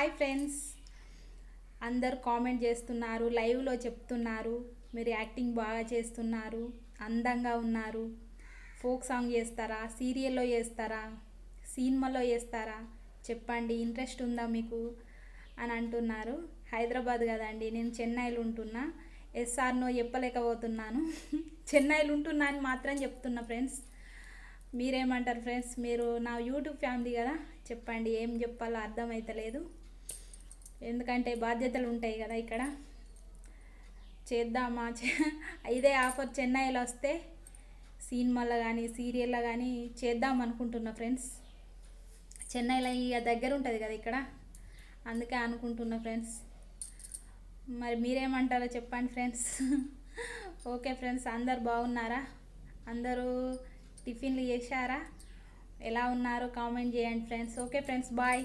Hi friends, అందరు comment చేస్తున్నారు, లైవ్లో చెప్తున్నారు మీరు యాక్టింగ్ బాగా చేస్తున్నారు, అందంగా ఉన్నారు, ఫోక్ సాంగ్ చేస్తారా, సీరియల్లో చేస్తారా, సినిమాలో చేస్తారా, చెప్పండి ఇంట్రెస్ట్ ఉందా మీకు అని అంటున్నారు. హైదరాబాద్ కదండి, నేను చెన్నైలో ఉంటున్నా. ఎస్ఆర్ నో చెప్పలేకపోతున్నాను. చెన్నైలో ఉంటున్నా అని మాత్రం చెప్తున్నా ఫ్రెండ్స్. మీరేమంటారు ఫ్రెండ్స్? మీరు నా యూట్యూబ్ ఫ్యామిలీ కదా, చెప్పండి ఏం చెప్పాలో అర్థమవుతలేదు. ఎందుకంటే బాధ్యతలు ఉంటాయి కదా ఇక్కడ. చేద్దామా ఇదే ఆఫర్ చెన్నైలో వస్తే సినిమాలో కానీ సీరియల్లో కానీ చేద్దాం అనుకుంటున్నా ఫ్రెండ్స్. చెన్నైలో ఇక దగ్గర ఉంటుంది కదా ఇక్కడ, అందుకే అనుకుంటున్నా ఫ్రెండ్స్. మరి మీరేమంటారో చెప్పండి ఫ్రెండ్స్. ఓకే ఫ్రెండ్స్, అందరు బాగున్నారా? అందరూ టిఫిన్లు చేశారా? ఎలా ఉన్నారో కామెంట్ చేయండి ఫ్రెండ్స్. Okay friends, bye.